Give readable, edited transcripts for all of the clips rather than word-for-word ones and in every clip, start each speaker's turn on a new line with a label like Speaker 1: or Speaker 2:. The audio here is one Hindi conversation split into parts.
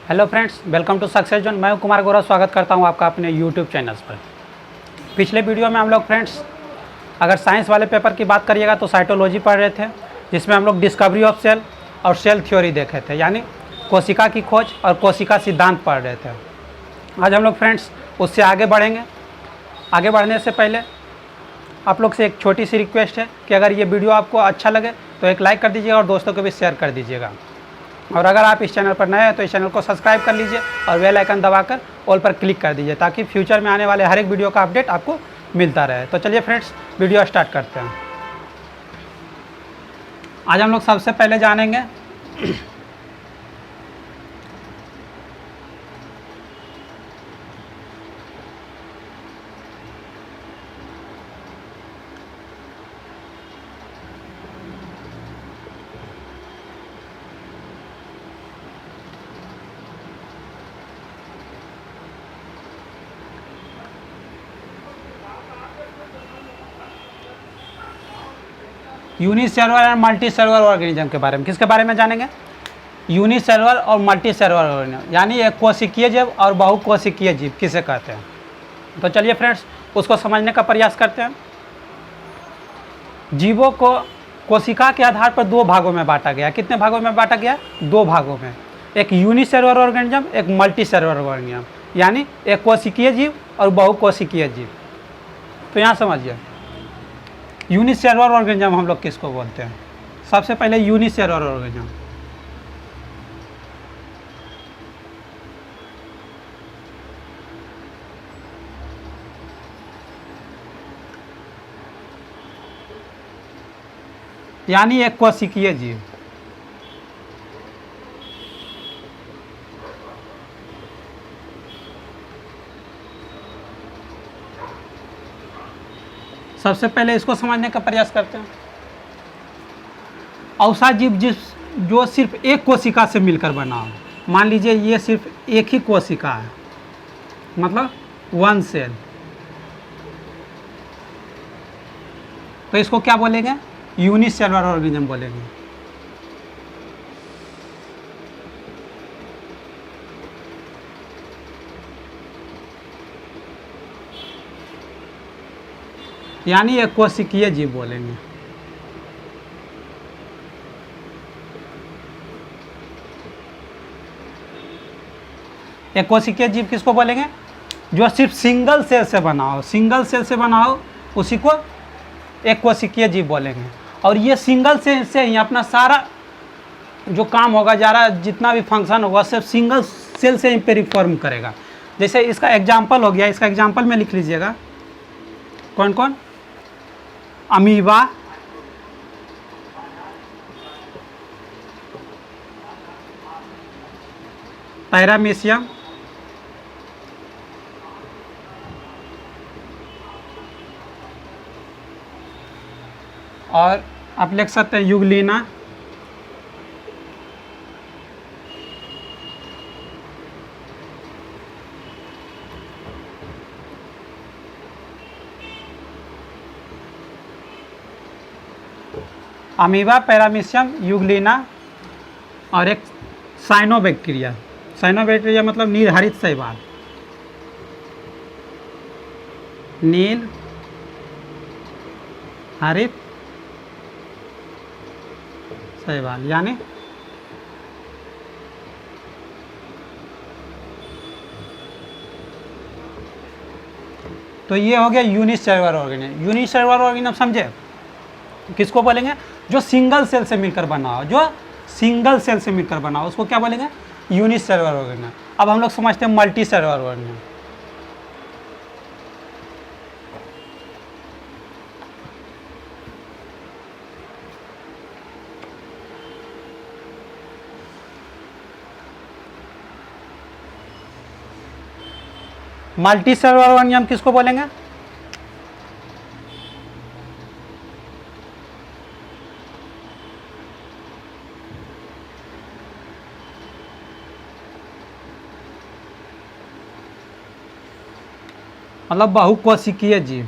Speaker 1: Hello friends, welcome to success zone. मैं हूं कुमार गौरव। स्वागत करता हूं आपका अपने यूट्यूब चैनल्स पर। पिछले वीडियो में हम लोग फ्रेंड्स अगर साइंस वाले पेपर की बात करिएगा तो साइटोलॉजी पढ़ रहे थे, जिसमें हम लोग डिस्कवरी ऑफ सेल और सेल थ्योरी देखे थे, यानी कोशिका की खोज और कोशिका सिद्धांत पढ़ रहे थे। आज हम लोग फ्रेंड्स उससे आगे बढ़ेंगे। आगे बढ़ने से पहले आप लोग से एक छोटी सी रिक्वेस्ट है कि अगर ये वीडियो आपको अच्छा लगे तो एक लाइक कर दीजिएगा और दोस्तों को भी शेयर कर दीजिएगा। और अगर आप इस चैनल पर नए हैं तो इस चैनल को सब्सक्राइब कर लीजिए और बेल आइकन दबाकर ऑल पर क्लिक कर दीजिए, ताकि फ्यूचर में आने वाले हर एक वीडियो का अपडेट आपको मिलता रहे। तो चलिए फ्रेंड्स, वीडियो स्टार्ट करते हैं। आज हम लोग सबसे पहले जानेंगे यूनिसेलुलर और मल्टी सेलुलर ऑर्गेनिज्म के बारे में। किसके बारे में जानेंगे? यूनिसेलुलर और मल्टी सेलुलर ऑर्गेनिज्म, यानी एक कोशिकीय जीव और बहुकोशिकीय जीव किसे कहते हैं। तो चलिए फ्रेंड्स उसको समझने का प्रयास करते हैं। जीवों को कोशिका के आधार पर दो भागों में बांटा गया। कितने भागों में बांटा गया? दो भागों में। एक यूनिसेलुलर ऑर्गेनिज्म, एक मल्टी सेलुलर ऑर्गेनिज्म, यानी एक कोशिकीय जीव और बहुकोशिकीय जीव। तो यहाँ समझिए, यूनिसेलुलर ऑर्गेनिज्म हम लोग किसको बोलते हैं? सबसे पहले यूनिसेलुलर ऑर्गेनिज्म। यानी एक कोशिकीय जीव। सबसे पहले इसको समझने का प्रयास करते हैं। औसा जीव जो सिर्फ एक कोशिका से मिलकर बना हो। मान लीजिए ये सिर्फ एक ही कोशिका है, मतलब वन सेल, तो इसको क्या बोलेंगे? यूनिसेलुलर ऑर्गेनिज्म बोलेंगे। यानी एक कोशिकीय जीव बोलेंगे। एक कोशिकीय जीव किसको बोलेंगे? जो सिर्फ सिंगल सेल से बना हो। सिंगल सेल से बना हो उसी को एक कोशिकीय जीव बोलेंगे। और ये सिंगल सेल से ही अपना सारा जो काम होगा, जितना भी फंक्शन होगा, सिर्फ सिंगल सेल से ही परफॉर्म करेगा। जैसे इसका एग्जाम्पल हो गया, इसका एग्जाम्पल में लिख लीजिएगा। कौन कौन? अमीबा, पैरामीशियम, और आप लिख सकते हैं यूग्लिना, अमीबा, पैरामीशियम, यूग्लिना और एक साइनोबैक्टीरिया। साइनोबैक्टीरिया मतलब नीलहरित शैवाल। नील हरित शैवाल, यानी तो ये हो गया यूनिसेलुलर ऑर्गेनिज्म। यूनिसेलुलर ऑर्गेनिज्म समझे? किसको बोलेंगे? जो सिंगल सेल से मिलकर बना हो। जो सिंगल सेल से मिलकर बना हो उसको क्या बोलेंगे? Unicellular organism. अब हम लोग समझते हैं multi cellular organism. Multi cellular organism किसको बोलेंगे? मतलब बहुकोशिकीय जीव।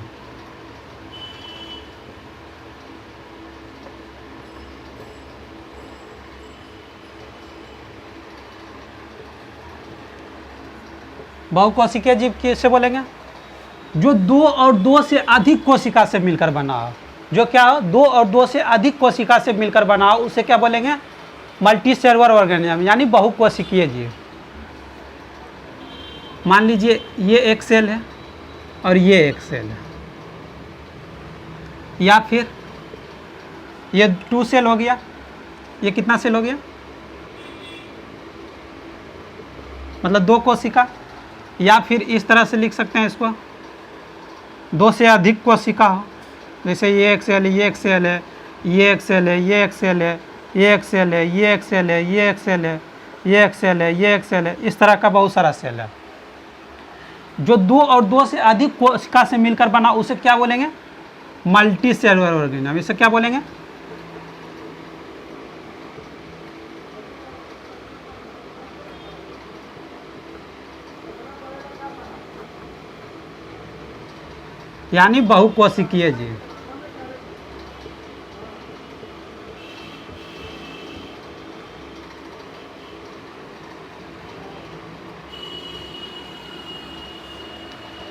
Speaker 1: बहुकोशिकीय जीव किसे बोलेंगे? जो दो और दो से अधिक कोशिका से मिलकर बना हो। जो क्या हो? दो और दो से अधिक कोशिका से मिलकर बना हो, उसे क्या बोलेंगे? मल्टी सेलुलर ऑर्गेनिज्म, यानी बहुकोशिकीय जीव। मान लीजिए ये एक सेल है और ये एक सेल है, या फिर ये 2 सेल हो गया, ये कितना सेल हो गया? मतलब 2 कोशिका। या फिर इस तरह से लिख सकते हैं इसको, 2 से अधिक कोशिका हो, जैसे ये एक सेल है, ये एक सेल है, ये एक सेल है, ये एक सेल है, ये एक सेल है, ये एक सेल है, ये एक सेल है, ये एक सेल है, ये एक सेल है, इस तरह का बहुत सारा सेल है। जो 2 और 2 से अधिक कोशिका से मिलकर बना, उसे क्या बोलेंगे? Multi cellular organism. इसे क्या बोलेंगे? यानी बहुकोशिकीय जीव।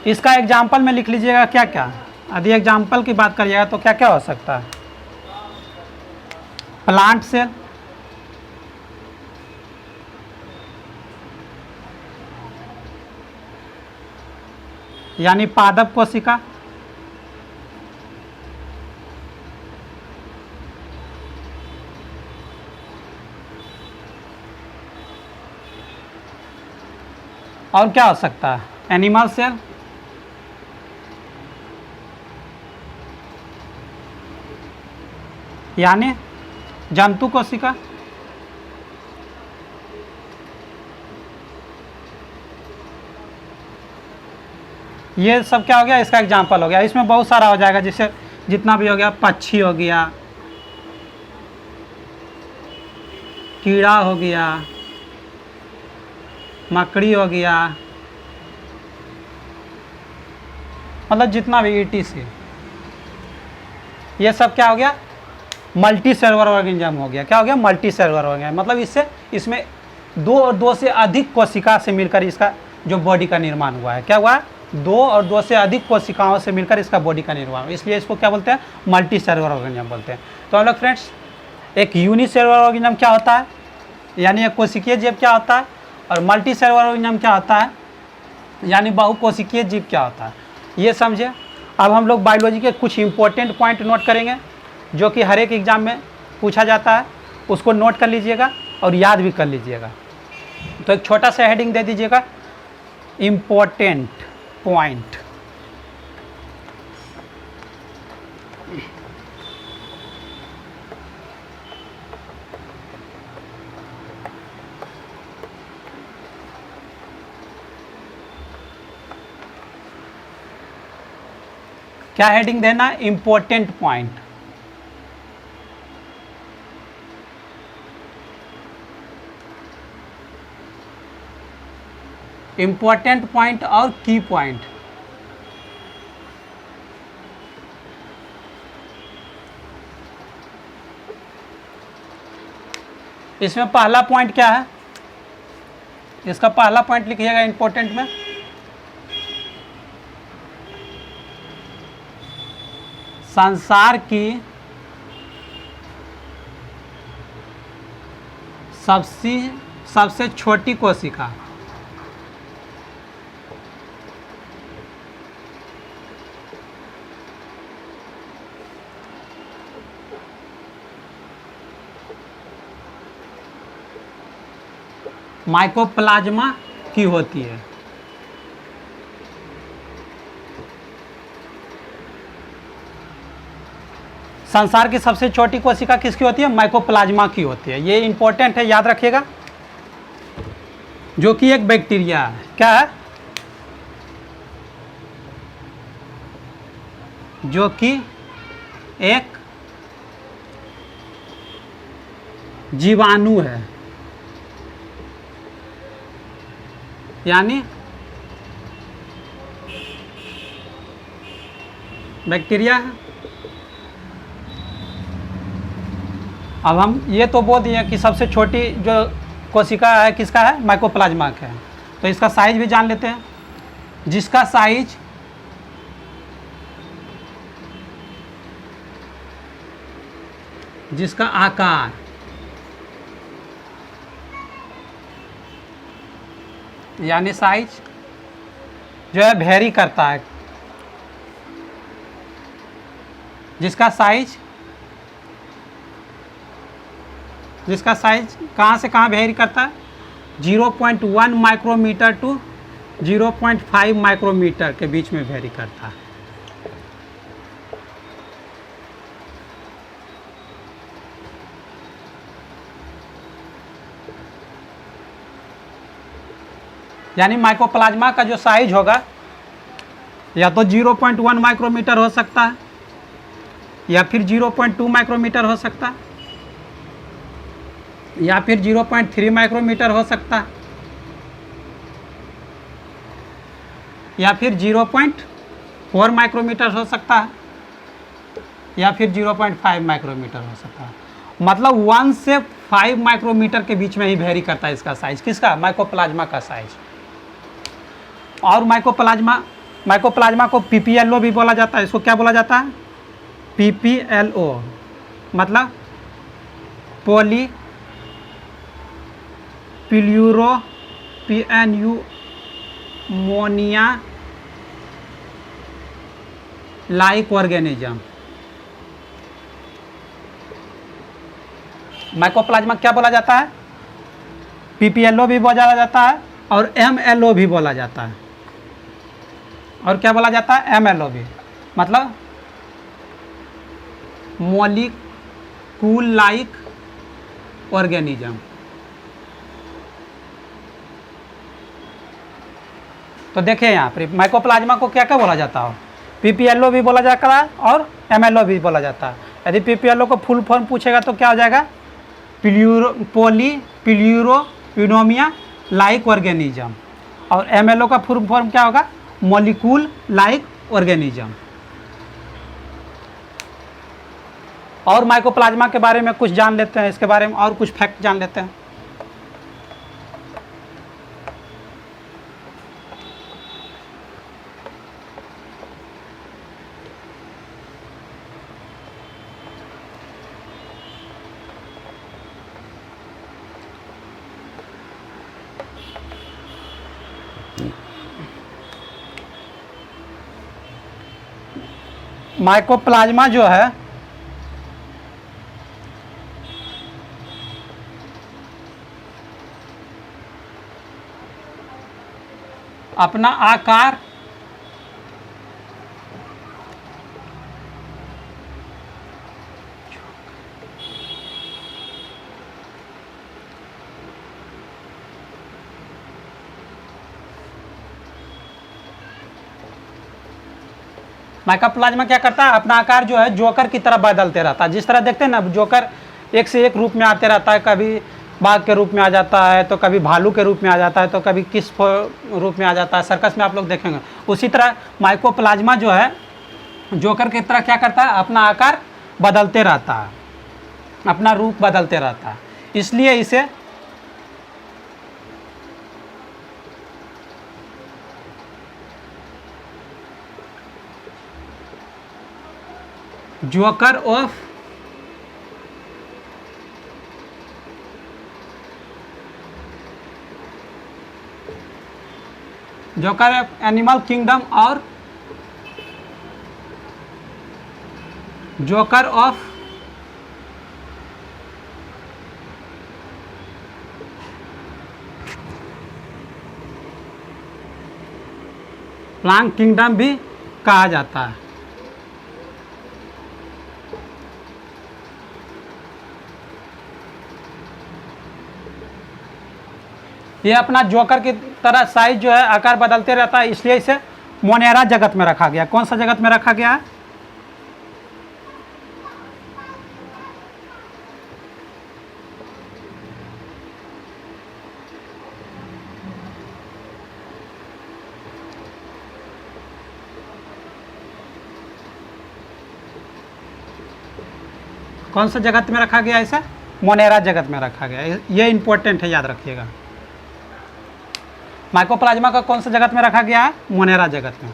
Speaker 1: इसका एग्जाम्पल में लिख लीजिएगा क्या क्या। यदि एग्जाम्पल की बात करिएगा तो क्या क्या हो सकता है? प्लांट सेल, यानी पादप कोशिका, और क्या हो सकता है? एनिमल सेल, यानी जंतु कोशिका, ये सब क्या हो गया? इसका एग्जाम्पल हो गया। इसमें बहुत सारा हो जाएगा, जैसे जितना भी हो गया, पक्षी हो गया, कीड़ा हो गया, मकड़ी हो गया, मतलब जितना भी ETC, ये सब क्या हो गया? मल्टी सेलुलर ऑर्गेनिज्म हो गया। क्या हो गया? Multi cellular organism. मतलब इसमें 2 और 2 से अधिक कोशिका से मिलकर इसका जो बॉडी का निर्माण हुआ है। क्या हुआ? 2 और 2 से अधिक कोशिकाओं से मिलकर इसका बॉडी का निर्माण, इसलिए इसको क्या बोलते हैं? मल्टी सेलुलर ऑर्गेनिज्म बोलते हैं। तो हम लोग फ्रेंड्स, एक यूनिसेलुलर ऑर्गेनिज्म क्या होता है, यानी एक कोशिकीय जीव क्या होता है, और मल्टी सेलुलर ऑर्गेनिज्म क्या होता है, यानी बहुकोशिकीय जीव क्या होता है, ये समझे। अब हम लोग बायोलॉजी के कुछ इंपॉर्टेंट पॉइंट नोट करेंगे, जो कि हर एक एग्जाम में पूछा जाता है। उसको नोट कर लीजिएगा और याद भी कर लीजिएगा। तो एक छोटा सा हेडिंग दे दीजिएगा, इम्पोर्टेंट पॉइंट। क्या हेडिंग देना? Important point. इम्पोर्टेंट पॉइंट और की पॉइंट। इसमें पहला पॉइंट क्या है? इसका पहला पॉइंट लिखिएगा इम्पोर्टेंट में, संसार की सबसे छोटी कोशिका। माइकोप्लाज्मा की होती है। संसार की सबसे छोटी कोशिका किसकी होती है? माइकोप्लाज्मा की होती है। ये इंपॉर्टेंट है, याद रखिएगा, जो कि एक बैक्टीरिया है। क्या है? जो कि एक जीवाणु है, यानी बैक्टीरिया है। अब हम ये तो बोल दिए कि सबसे छोटी जो कोशिका है किसका है? माइकोप्लाज्मा का है। तो इसका साइज भी जान लेते हैं। जिसका साइज जिसका आकार यानी साइज जो है वेरी करता है, जिसका साइज कहाँ से कहाँ वेरी करता है, 0.1 माइक्रोमीटर टू 0.5 माइक्रोमीटर के बीच में वेरी करता है। यानी माइकोप्लाज्मा का जो साइज होगा या तो 0.1 माइक्रोमीटर हो सकता है या फिर 0.2 माइक्रोमीटर हो सकता है या फिर 0.3 माइक्रोमीटर हो सकता है या फिर 0.4 माइक्रोमीटर हो सकता है या फिर 0.5 माइक्रोमीटर हो सकता है। मतलब 1 से 5 माइक्रोमीटर के बीच में ही वेरी करता है इसका साइज। किसका? माइकोप्लाज्मा का साइज। और माइकोप्लाज्मा को पीपीएलओ भी बोला जाता है। इसको क्या बोला जाता है? पीपीएलओ मतलब पोली प्लूरो प्यूमोनिया लाइक ऑर्गेनिज्म। माइकोप्लाज्मा क्या बोला जाता है? पीपीएलओ भी बोला जाता है और एमएलओ भी बोला जाता है। और क्या बोला जाता है? एमएलओ भी मतलब मॉलिक्यूल लाइक ऑर्गेनिज्म। तो देखिए यहाँ पर माइकोप्लाज्मा को क्या क्या बोला जाता है? पीपीएलओ भी बोला जाता है और एमएलओ भी बोला जाता है। यदि पीपीएलओ को फुल फॉर्म पूछेगा तो क्या हो जाएगा? प्यूरोपिनोमिया लाइक ऑर्गेनिज्म। और एमएलओ का फुल फॉर्म क्या होगा? Molecule like organism. और माइकोप्लाज्मा के बारे में कुछ जान लेते हैं, इसके बारे में और कुछ फैक्ट जान लेते हैं। माइकोप्लाज्मा जो है अपना आकार माइकोप्लाज्मा क्या करता है? अपना आकार जो है जोकर की तरह बदलते रहता है। जिस तरह देखते हैं ना, जोकर एक से एक रूप में आते रहता है। कभी बाघ के रूप में आ जाता है, तो कभी भालू के रूप में आ जाता है, तो कभी किस रूप में आ जाता है। सर्कस में आप लोग देखेंगे। उसी तरह माइकोप्लाज्मा जो है जोकर की तरह क्या करता है? अपना आकार बदलते रहता है, अपना रूप बदलते रहता है। इसलिए इसे जोकर ऑफ एनिमल किंगडम और जोकर ऑफ प्लांट किंगडम भी कहा जाता है। ये अपना जोकर की तरह साइज जो है आकार बदलते रहता है, इसलिए इसे मोनेरा जगत में रखा गया। कौन सा जगत में रखा गया है? कौन सा जगत में रखा गया? इसे मोनेरा जगत में रखा गया। ये इंपॉर्टेंट है, याद रखिएगा। माइकोप्लाज्मा का कौन सा जगत में रखा गया है? मोनेरा जगत में।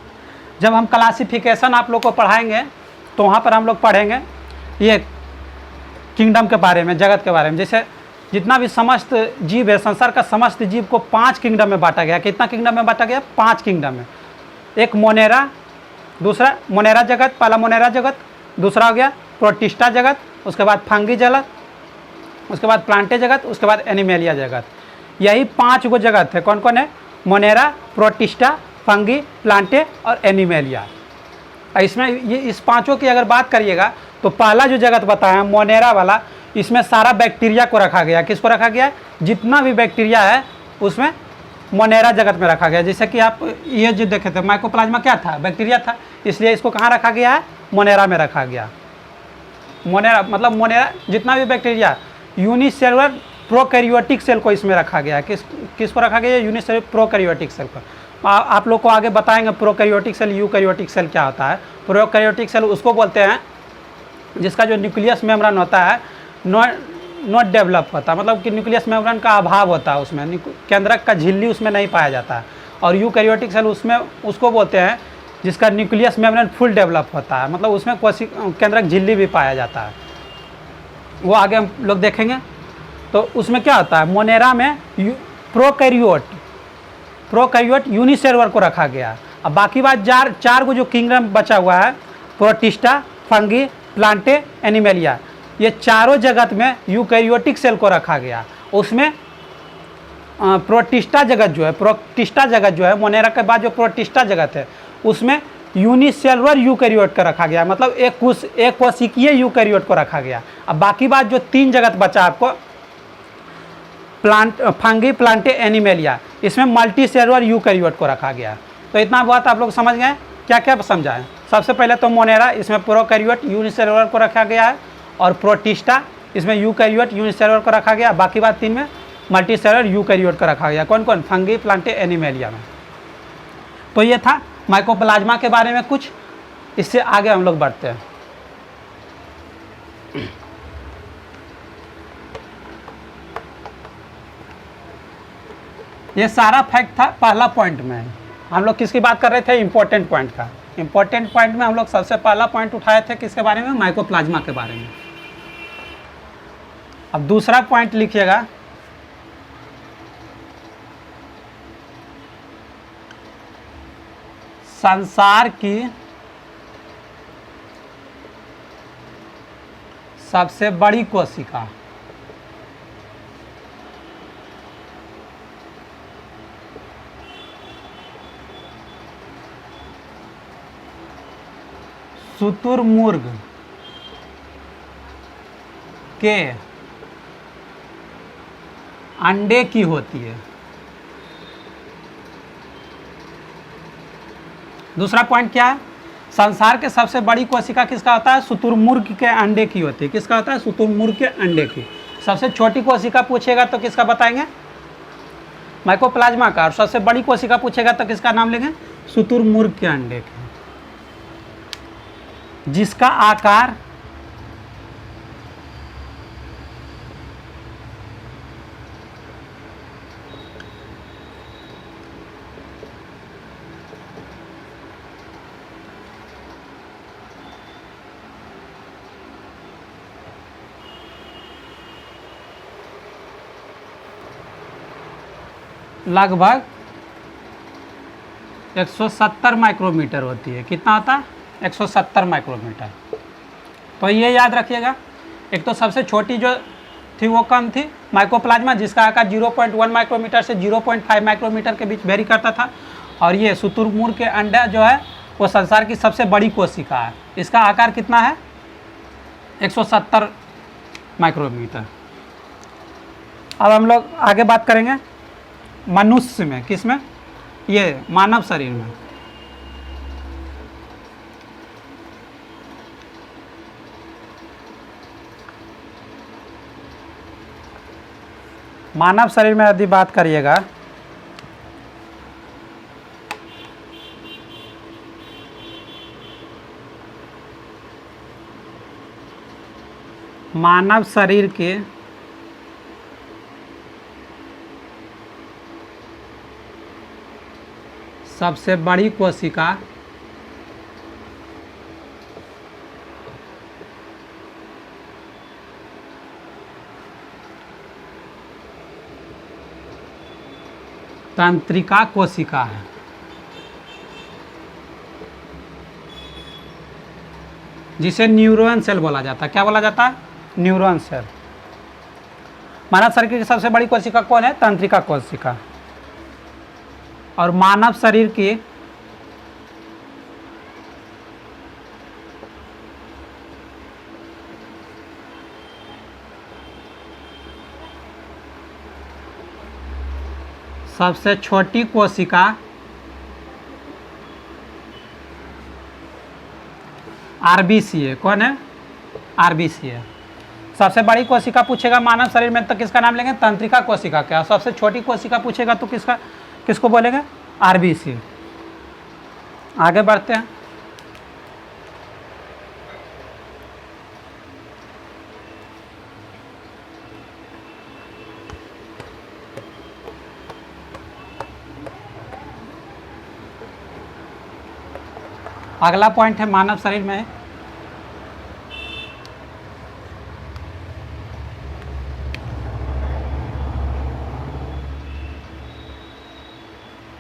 Speaker 1: जब हम क्लासिफिकेशन आप लोग को पढ़ाएंगे तो वहाँ पर हम लोग पढ़ेंगे ये किंगडम के बारे में, जगत के बारे में। जैसे जितना भी समस्त जीव है, संसार का समस्त जीव को 5 किंगडम में बांटा गया। कितना किंगडम में बांटा गया? 5 किंगडम में। एक मोनेरा, दूसरा मोनेरा जगत, पहला मोनेरा जगत, दूसरा हो गया प्रोटिस्टा जगत, उसके बाद फंगी जगत, उसके बाद प्लांटे जगत, उसके बाद एनिमेलिया जगत। यही 5 गो जगत है। कौन कौन है? मोनेरा, प्रोटिस्टा, फंगी, प्लांटे और एनिमेलिया। इसमें ये इस 5 की अगर बात करिएगा तो पहला जो जगत बताया मोनेरा वाला, इसमें सारा बैक्टीरिया को रखा गया। किसको रखा गया? जितना भी बैक्टीरिया है उसमें मोनेरा जगत में रखा गया। जैसे कि आप ये जो देखे थे माइकोप्लाज्मा क्या था? बैक्टीरिया था, इसलिए इसको कहाँ रखा गया है? मोनेरा में रखा गया। मोनेरा मतलब मोनेरा जितना भी बैक्टीरिया, यूनिसेलुलर प्रोकैरियोटिक सेल को इसमें रखा गया है। किसको रखा गया? यूनिसेलुलर प्रोकैरियोटिक सेल को। आप लोग को आगे बताएंगे प्रोकैरियोटिक सेल, यूकैरियोटिक सेल क्या होता है। प्रोकैरियोटिक सेल उसको बोलते हैं जिसका जो न्यूक्लियस मेम्ब्रेन होता है नॉट डेवलप होता है, मतलब कि न्यूक्लियस मेम्ब्रेन का अभाव होता है, उसमें केंद्रक का झिल्ली उसमें नहीं पाया जाता है। और यूकैरियोटिक सेल उसमें उसको बोलते हैं जिसका न्यूक्लियस मेम्ब्रेन फुल डेवलप होता है, मतलब उसमें केंद्रक झिल्ली भी पाया जाता है। वो आगे हम लोग देखेंगे। तो उसमें क्या होता है? मोनेरा में प्रोकैरियोट यूनिसेलुलर को रखा गया। अब बाकी बात 4 गो जो किंगडम बचा हुआ है, प्रोटिस्टा, फंगी, प्लांटे, एनिमेलिया, ये चारों जगत में यूकैरियोटिक सेल को रखा गया। उसमें प्रोटिस्टा जगत जो है मोनेरा के बाद जो प्रोटिस्टा जगत है उसमें यूनिसेलुलर यूकैरियोट का रखा गया, मतलब एक कोशिकीय यूकैरियोट को रखा गया। अब बाकी बात जो 3 जगत बचा आपको, फंगी, प्लांटे, एनिमेलिया, इसमें मल्टी सेलुलर यूकैरियोट को रखा गया। तो इतना बात आप लोग समझ गए। क्या क्या समझा है? सबसे पहले तो मोनेरा, इसमें प्रोकैरियोट यूनिसेलुलर को रखा गया है, और प्रोटिस्टा इसमें यूकैरियोट यूनिसेलुलर को रखा गया। बाकी बात 3 में मल्टी सेलुलर यूकैरियोट को रखा गया। कौन कौन? फंगी, प्लांटे, एनिमेलिया में। तो ये था माइकोप्लाज्मा के बारे में कुछ। इससे आगे हम लोग बढ़ते हैं। ये सारा फैक्ट था पहला पॉइंट में। हम लोग किसकी बात कर रहे थे? इंपॉर्टेंट पॉइंट का। इंपॉर्टेंट पॉइंट में हम लोग सबसे पहला पॉइंट उठाए थे किसके बारे में? माइकोप्लाज्मा के बारे में। अब दूसरा पॉइंट लिखिएगा, संसार की सबसे बड़ी कोशिका। शुतुरमुर्ग के अंडे की होती है। दूसरा पॉइंट क्या है? संसार के सबसे बड़ी कोशिका किसका होता है? शुतुरमुर्ग के अंडे की होती है। किसका होता है? शुतुरमुर्ग के अंडे की। सबसे छोटी कोशिका पूछेगा तो किसका बताएंगे? माइकोप्लाज्मा का। और सबसे बड़ी कोशिका पूछेगा तो किसका नाम लेंगे? शुतुरमुर्ग के अंडे की, जिसका आकार लगभग 170 माइक्रोमीटर होती है। कितना होता है? 170 माइक्रोमीटर। तो ये याद रखिएगा। एक तो सबसे छोटी जो थी वो कम थी, माइकोप्लाज्मा, जिसका आकार 0.1 माइक्रोमीटर से 0.5 माइक्रोमीटर के बीच वेरी करता था। और ये शुतुरमुर्ग के अंडा जो है वो संसार की सबसे बड़ी कोशिका है। इसका आकार कितना है? 170 माइक्रोमीटर। अब हम लोग आगे बात करेंगे मनुष्य में। किस में? ये मानव शरीर में। मानव शरीर में यदि बात करिएगा मानव शरीर के सबसे बड़ी कोशिका तंत्रिका कोशिका है। जिसे न्यूरॉन सेल बोला जाता है। क्या बोला जाता है? Neuron cell. मानव शरीर की सबसे बड़ी कोशिका कौन है? तंत्रिका कोशिका। और मानव शरीर की सबसे छोटी कोशिका आरबीसी है। कौन है? आरबीसी है। सबसे बड़ी कोशिका पूछेगा मानव शरीर में तो किसका नाम लेंगे? तंत्रिका कोशिका का। सबसे छोटी कोशिका पूछेगा तो किसको बोलेंगे? आरबीसी। आगे बढ़ते हैं। अगला पॉइंट है मानव शरीर में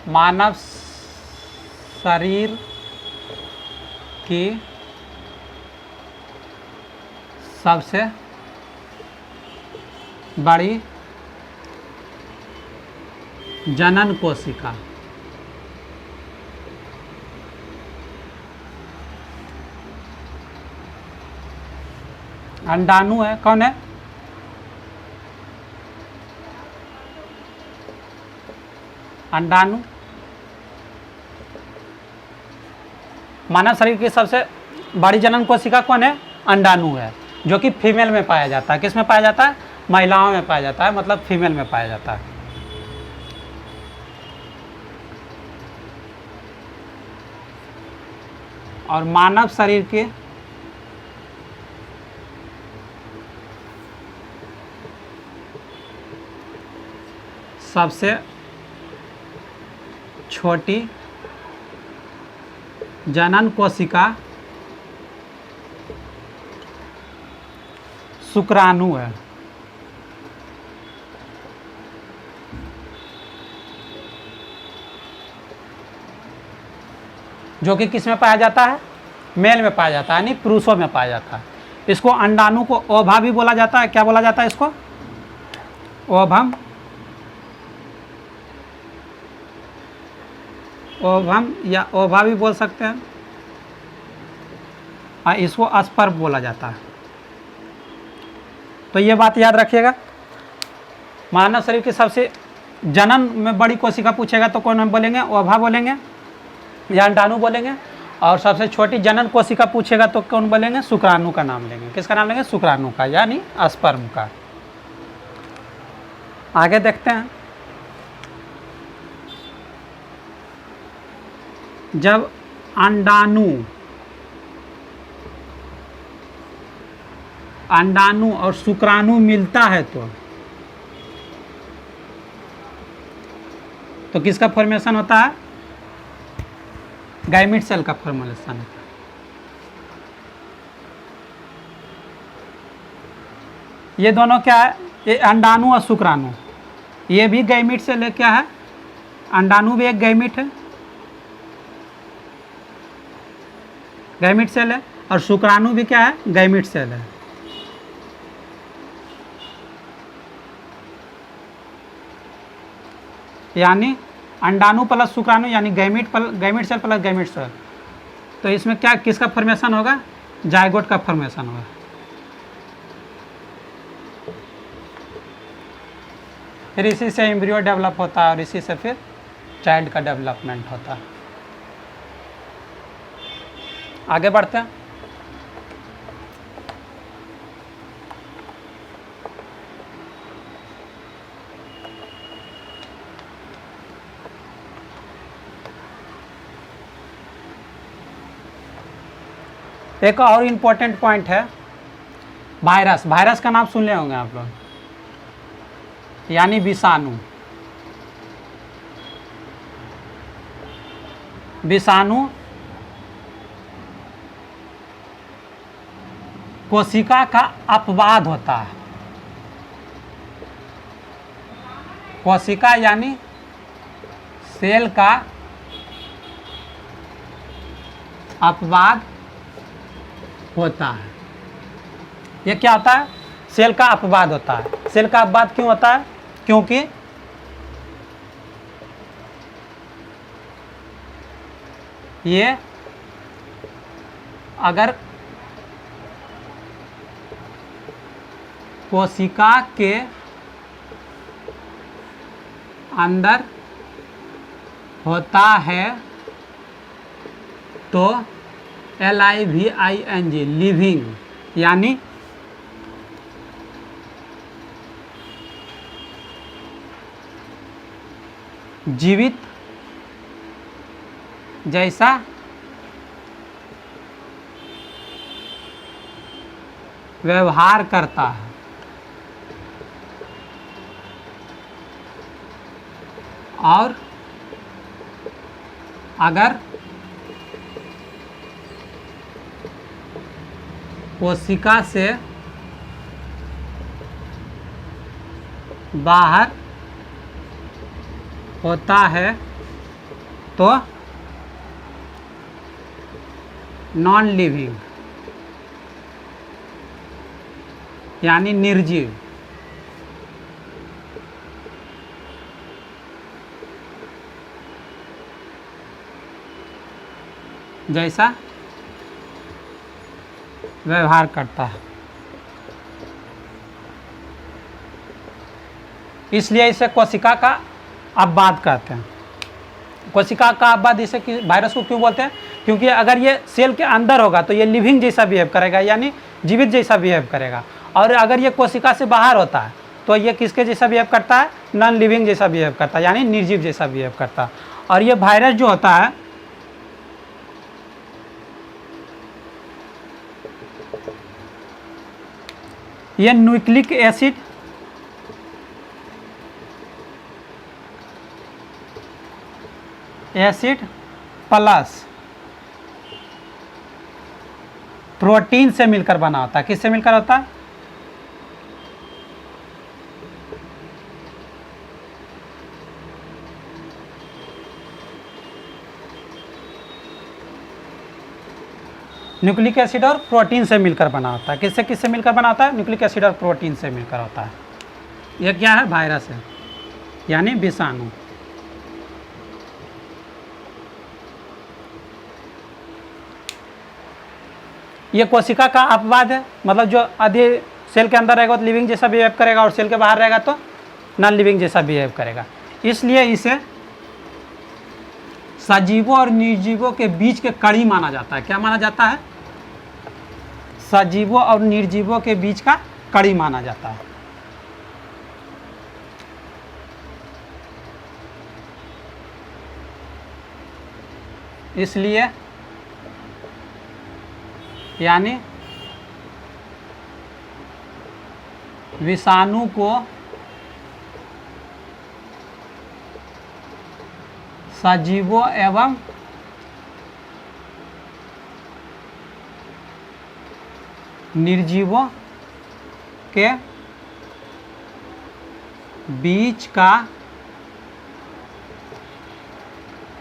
Speaker 1: मानव शरीर की सबसे बड़ी जनन कोशिका अंडाणु है। कौन है? अंडाणु। मानव शरीर की सबसे बड़ी जनन कोशिका कौन है? अंडाणु है, जो कि फीमेल में पाया जाता है। किस में पाया जाता है? महिलाओं में पाया जाता है, मतलब फीमेल में पाया जाता है। और मानव शरीर के सबसे छोटी जनन कोशिका शुक्राणु है। जो कि किस में पाया जाता है? मेल में पाया जाता है, यानी पुरुषों में पाया जाता है। इसको अंडाणु को ओवा भी बोला जाता है। क्या बोला जाता है इसको? ओवम। ओवम या ओवा भी बोल सकते हैं। और इसको स्पर्म बोला जाता है। तो ये बात याद रखिएगा। मानव शरीर की सबसे जनन में बड़ी कोशिका पूछेगा तो कौन हम बोलेंगे? ओवा बोलेंगे या अंडाणु बोलेंगे। और सबसे छोटी जनन कोशिका पूछेगा तो कौन बोलेंगे? शुक्राणु का नाम लेंगे। किसका नाम लेंगे? शुक्राणु का, यानी स्पर्म का। आगे देखते हैं। जब अंडाणु और शुक्राणु मिलता है तो किसका फॉर्मेशन होता है? गैमीट सेल का फॉर्मेशन होता है। ये दोनों क्या है? ये अंडाणु और शुक्राणु, ये भी गैमीट सेल है। क्या है? अंडाणु भी एक गैमीट है, गैमीट सेल है। और शुक्राणु भी क्या है? गैमीट सेल है। यानी अंडाणु प्लस शुक्राणु यानी gamete cell plus gamete cell. तो इसमें क्या किसका फॉर्मेशन होगा? जायगोट का फॉर्मेशन होगा। फिर इसी से एम्ब्रियो डेवलप होता है और इसी से फिर चाइल्ड का डेवलपमेंट होता है। आगे बढ़ते हैं। एक और इम्पोर्टेंट पॉइंट है वायरस। वायरस का नाम सुन ले होंगे आप लोग, यानी विषाणु। विषाणु कोशिका का अपवाद होता है। कोशिका यानी सेल का अपवाद होता है। ये क्या होता है? सेल का अपवाद होता है। सेल का अपवाद क्यों होता है? क्योंकि ये अगर कोशिका के अंदर होता है तो LIVING लिविंग यानी जीवित जैसा व्यवहार करता है। और अगर कोशिका से बाहर होता है तो नॉन लिविंग यानी निर्जीव। जैसा व्यवहार करता है। इसलिए इसे कोशिका का अपवाद कहते हैं। कोशिका का अपवाद इसे वायरस को क्यों बोलते हैं? क्योंकि अगर ये सेल के अंदर होगा तो ये लिविंग जैसा बिहेव करेगा यानी जीवित जैसा बिहेव करेगा। और अगर ये कोशिका से बाहर होता है तो ये किसके जैसा बिहेव करता है? नॉन लिविंग जैसा बिहेव करता है यानी निर्जीव जैसा बिहेव करता है। और ये वायरस जो होता है ये न्यूक्लिक एसिड प्लस प्रोटीन से मिलकर बना होता है। किससे मिलकर होता है? न्यूक्लिक एसिड और प्रोटीन से मिलकर बना होता है। किससे किससे मिलकर बना होता है? न्यूक्लिक एसिड और प्रोटीन से मिलकर होता है। यह क्या है? वायरस है यानी विषाणु। ये कोशिका का अपवाद है, मतलब जो आधे सेल के अंदर रहेगा तो लिविंग जैसा बिहेव करेगा और सेल के बाहर रहेगा तो नॉन लिविंग जैसा बिहेव करेगा। इसलिए इसे सजीवों और निर्जीवों के बीच के कड़ी माना जाता है। क्या माना जाता है? सजीवों और निर्जीवों के बीच का कड़ी माना जाता है। इसलिए यानी विषाणु को सजीवों एवं निर्जीवों के बीच का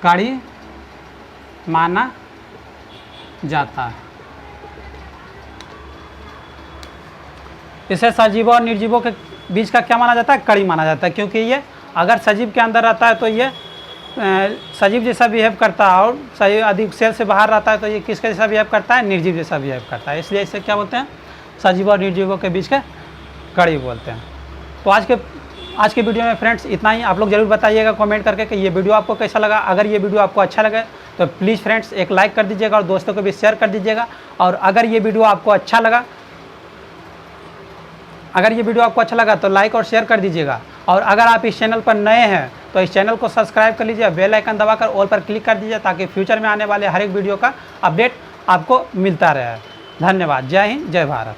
Speaker 1: कड़ी माना जाता है। इसे सजीवों और निर्जीवों के बीच का क्या माना जाता है? कड़ी माना जाता है। क्योंकि ये अगर सजीव के अंदर रहता है तो ये सजीव जैसा बिहेव करता है और सजीव अधिक सेल से बाहर रहता है तो ये किसके जैसा बिहेव करता है? निर्जीव जैसा बिहेव करता है। इसलिए इसे क्या बोलते हैं? सजीवों और निर्जीवों के बीच के कड़ी बोलते हैं। तो आज के वीडियो में फ्रेंड्स इतना ही। आप लोग जरूर बताइएगा कमेंट करके कि ये वीडियो आपको कैसा लगा। अगर ये वीडियो आपको अच्छा लगे तो प्लीज़ फ्रेंड्स एक लाइक कर दीजिएगा और दोस्तों को भी शेयर कर दीजिएगा। और अगर ये वीडियो आपको अच्छा लगा तो लाइक और शेयर कर दीजिएगा। और अगर आप इस चैनल पर नए हैं तो इस चैनल को सब्सक्राइब कर लीजिए, बेल आइकन दबाकर ऑल पर क्लिक कर दीजिए ताकि फ्यूचर में आने वाले हर एक वीडियो का अपडेट आपको मिलता रहे। धन्यवाद। जय हिंद, जय भारत।